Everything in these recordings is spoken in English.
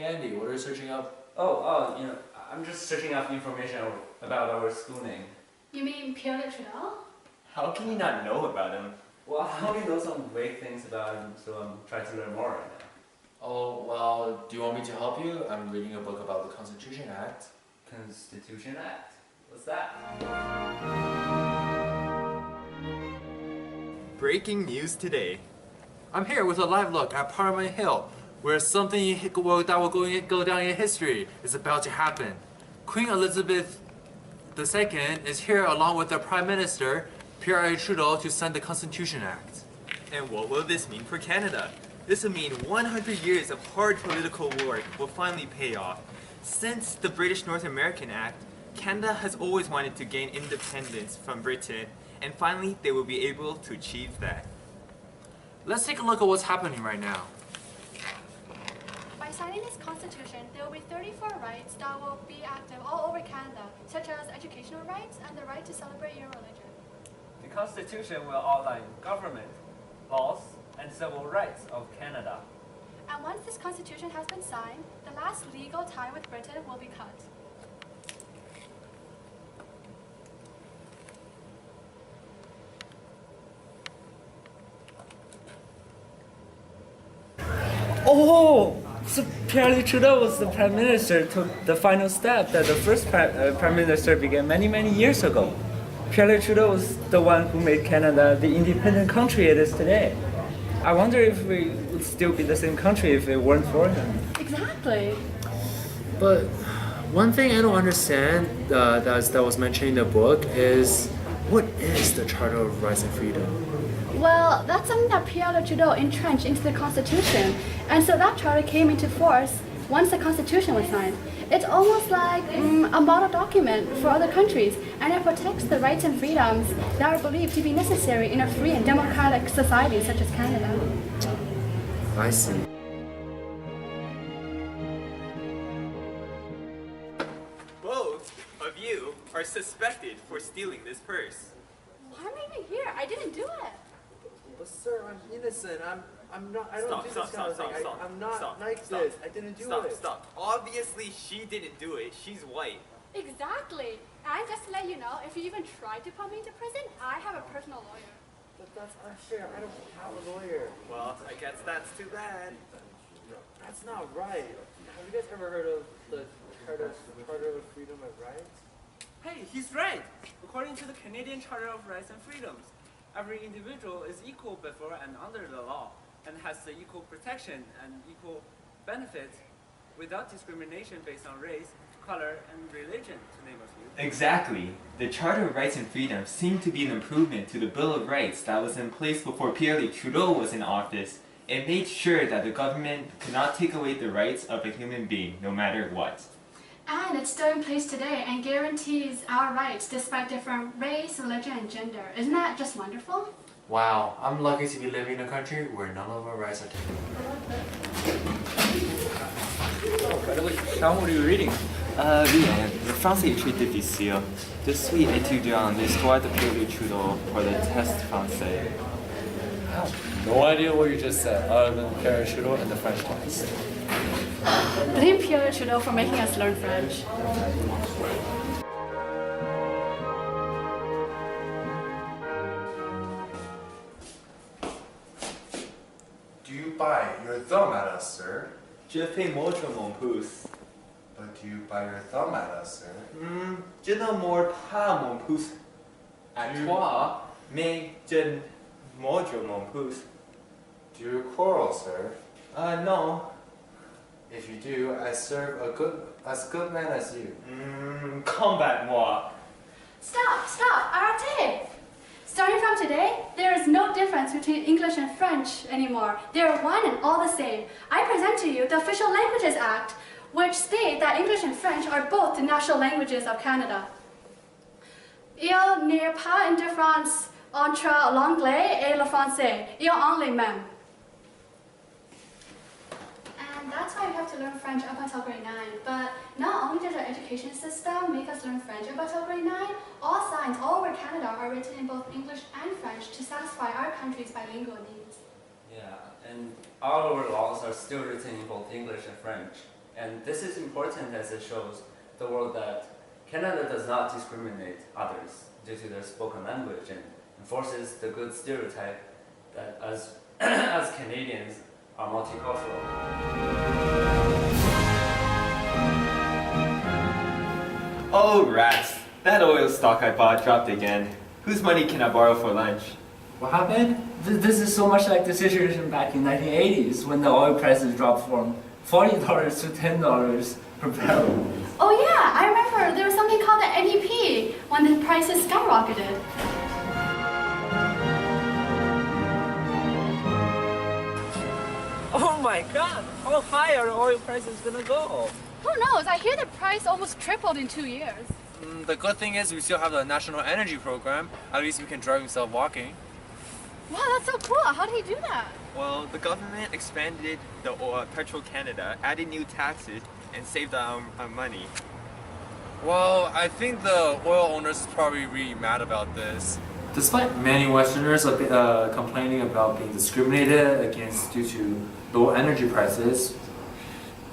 Hey Andy, what are you searching up? I'm just searching up information about our school name. You mean Pierre Elliott Trudeau? How can you not know about him? Well, I only know some vague things about him, so I'm trying to learn more right now. Oh, well, do you want me to help you? I'm reading a book about the Constitution Act. Constitution Act? What's that? Breaking news today. I'm here with a live look at Parliament Hill, where something that will go down in history is about to happen. Queen Elizabeth II is here along with the Prime Minister, Pierre Elliott Trudeau, to sign the Constitution Act. And what will this mean for Canada? This will mean 100 years of hard political work will finally pay off. Since the British North American Act, Canada has always wanted to gain independence from Britain, and finally they will be able to achieve that. Let's take a look at what's happening right now. By signing this constitution, there will be 34 rights that will be active all over Canada, such as educational rights and the right to celebrate your religion. The Constitution will outline government, laws, and civil rights of Canada. And once this constitution has been signed, the last legal tie with Britain will be cut. Oh, so Pierre Elliott Trudeau was the Prime Minister, took the final step that the first Prime Minister began many years ago. Pierre Elliott Trudeau was the one who made Canada the independent country it is today. I wonder if we would still be the same country if it weren't for him. Exactly. But one thing I don't understand that was mentioned in the book is, what is the Charter of Rights and Freedom? Well, that's something that Pierre Elliott Trudeau entrenched into the Constitution, and so that charter came into force once the Constitution was signed. It's almost like a model document for other countries, and it protects the rights and freedoms that are believed to be necessary in a free and democratic society such as Canada. I see. Both of you are suspected for stealing this purse. Why am I even here? I didn't do it. But sir, I'm innocent. I'm not. I don't Stop, do stop, this kind stop, of thing. stop, I'm not stop, like stop, this. I didn't do Stop, it. stop. Obviously she didn't do it. She's white. Exactly. And just to let you know, if you even try to put me into prison, I have a personal lawyer. But that's unfair. I don't have a lawyer. Well, I guess that's too bad. That's not right. Have you guys ever heard of the Charter of Freedom and Rights? Hey, he's right! According to the Canadian Charter of Rights and Freedoms, every individual is equal before and under the law, and has the equal protection and equal benefits without discrimination based on race, color, and religion, to name a few. Exactly. The Charter of Rights and Freedoms seemed to be an improvement to the Bill of Rights that was in place before Pierre Elliott Trudeau was in office. It made sure that the government could not take away the rights of a human being, no matter what. And it's still in place today and guarantees our rights despite different race, religion, and gender. Isn't that just wonderful? Wow, I'm lucky to be living in a country where none of our rights are taken. By the way, Tom, what are you reading? Oui, le français est très difficile. Je suis étudiant en histoire de Pierre Elliott Trudeau pour le test français. I have no idea what you just said, other than Pierre Trudeau and the French test. Blame Pierre Trudeau for making us learn French. Do you bite your thumb at us, sir? Je fais mordre mon pouce. But do you bite your thumb at us, sir? Je ne mords pas mon pouce à toi, mais je mordre mon pouce. Do you quarrel, sir? No. If you do, I serve as good man as you. Combat-moi. Stop, arrêtez! Starting from today, there is no difference between English and French anymore. They are one and all the same. I present to you the Official Languages Act, which states that English and French are both the national languages of Canada. Il n'y a pas de différence entre l'anglais et le français. Ils ont les mêmes. And that's why we have to learn French up until grade 9. But not only does our education system make us learn French up until grade 9, all signs all over Canada are written in both English and French to satisfy our country's bilingual needs. Yeah, and all our laws are still written in both English and French. And this is important as it shows the world that Canada does not discriminate others due to their spoken language and enforces the good stereotype that as Canadians are multicultural. Oh, rats. That oil stock I bought dropped again. Whose money can I borrow for lunch? What happened? This is so much like the situation back in 1980s when the oil prices dropped from $40 to $10 per barrel. Oh yeah, I remember there was something called the NEP when the prices skyrocketed. Oh my god! How high are the oil prices gonna go? Who knows? I hear the price almost tripled in 2 years. The good thing is we still have the National Energy Program. At least we can drive instead of walking. Wow, that's so cool. How did he do that? Well, the government expanded the Petro-Canada, added new taxes, and saved money. Well, I think the oil owners is probably really mad about this. Despite many Westerners complaining about being discriminated against due to low energy prices,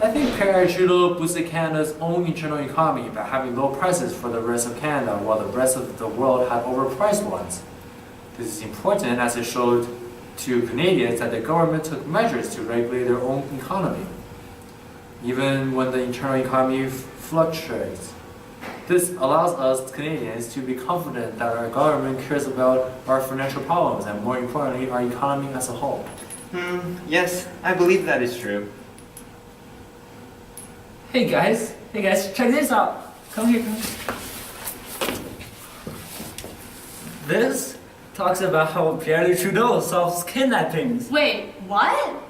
I think Pierre Trudeau boosted Canada's own internal economy by having low prices for the rest of Canada while the rest of the world had overpriced ones. This is important as it showed to Canadians that the government took measures to regulate their own economy, even when the internal economy fluctuates. This allows us Canadians to be confident that our government cares about our financial problems and, more importantly, our economy as a whole. Yes, I believe that is true. Hey guys, check this out. Come here. This talks about how Pierre Trudeau solves kidnappings. Wait, what?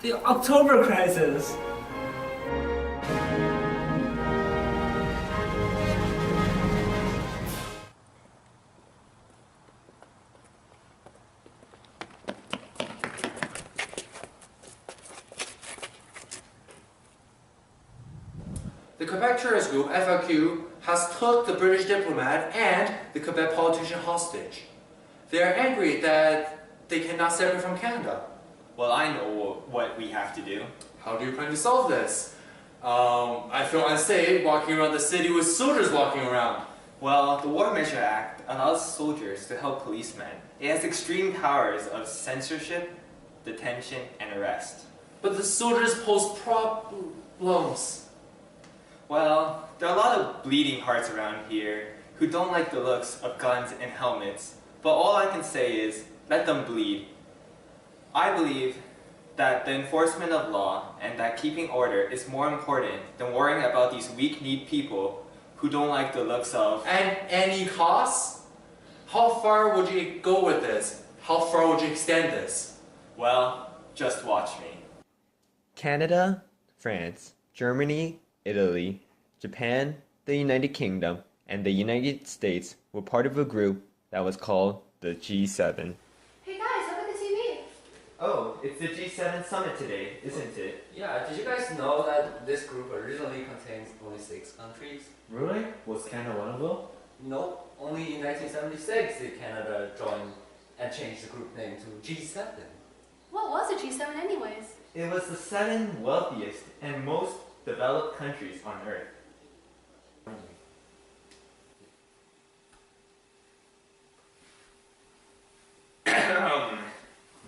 The October crisis. The Quebec Tourist Group, FRQ, has took the British diplomat and the Quebec politician hostage. They are angry that they cannot separate from Canada. Well, I know what we have to do. How do you plan to solve this? I feel unsafe walking around the city with soldiers walking around. Well, the War Measure Act allows soldiers to help policemen. It has extreme powers of censorship, detention, and arrest. But the soldiers pose problems. Well, there are a lot of bleeding hearts around here who don't like the looks of guns and helmets, but all I can say is, let them bleed. I believe that the enforcement of law and that keeping order is more important than worrying about these weak-kneed people who don't like the looks of... And any costs? How far would you go with this? How far would you extend this? Well, just watch me. Canada, France, Germany, Italy, Japan, the United Kingdom, and the United States were part of a group that was called the G7. Hey guys, look at the TV. Oh, it's the G7 summit today, isn't it? Yeah, did you guys know that this group originally contains only 6 countries? Really? Was Canada one of them? No, only in 1976 did Canada join and change the group name to G7. What was a G7 anyways? It was the 7 wealthiest and most developed countries on Earth.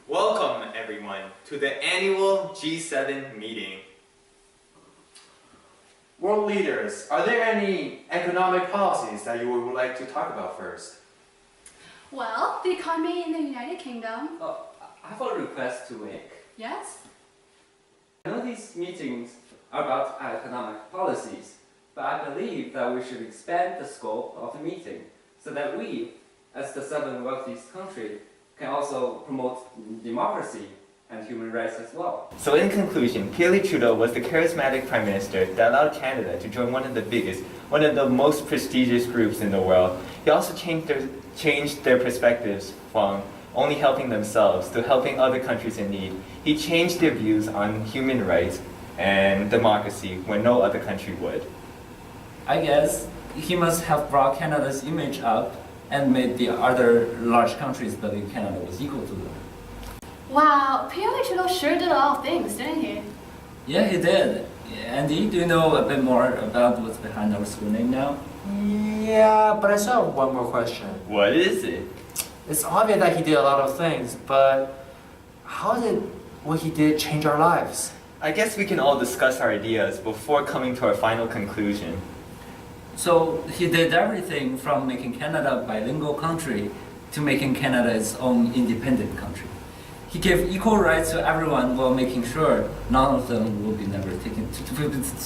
Welcome, everyone, to the annual G7 meeting. World leaders, are there any economic policies that you would like to talk about first? Well, the economy in the United Kingdom. Oh, I have a request to make. Yes? I know these meetings are about economic policies, but I believe that we should expand the scope of the meeting so that we, as the 7 wealthiest countries, can also promote democracy and human rights as well. So in conclusion, Pierre Trudeau was the charismatic prime minister that allowed Canada to join one of the biggest, one of the most prestigious groups in the world. He also changed their perspectives from only helping themselves to helping other countries in need. He changed their views on human rights and democracy when no other country would. I guess he must have brought Canada's image up and made the other large countries believe Canada was equal to them. Wow, Pierre Trudeau sure did a lot of things, didn't he? Yeah, he did. Andy, do you know a bit more about what's behind our school name now? Yeah, but I still have one more question. What is it? It's obvious that he did a lot of things, but how did what he did change our lives? I guess we can all discuss our ideas before coming to our final conclusion. So he did everything from making Canada a bilingual country to making Canada its own independent country. He gave equal rights to everyone while making sure none of them will be never taken,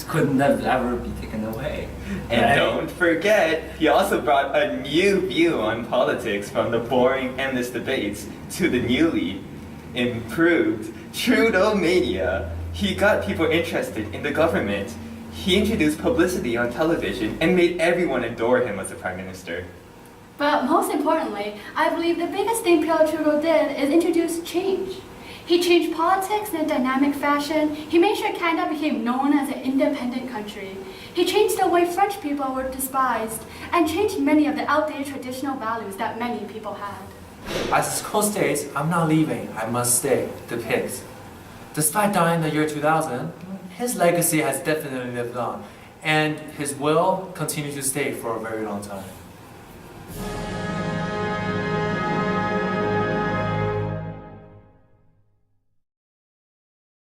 could never ever be taken away. And Right? don't forget, he also brought a new view on politics from the boring, endless debates to the newly improved Trudeau mania. He got people interested in the government. He introduced publicity on television and made everyone adore him as a prime minister. But most importantly, I believe the biggest thing Pierre Trudeau did is introduce change. He changed politics in a dynamic fashion. He made sure Canada became known as an independent country. He changed the way French people were despised and changed many of the outdated traditional values that many people had. As the school states, I'm not leaving, I must stay, depicts. Despite dying in the year 2000, his legacy has definitely lived on, and his will continues to stay for a very long time.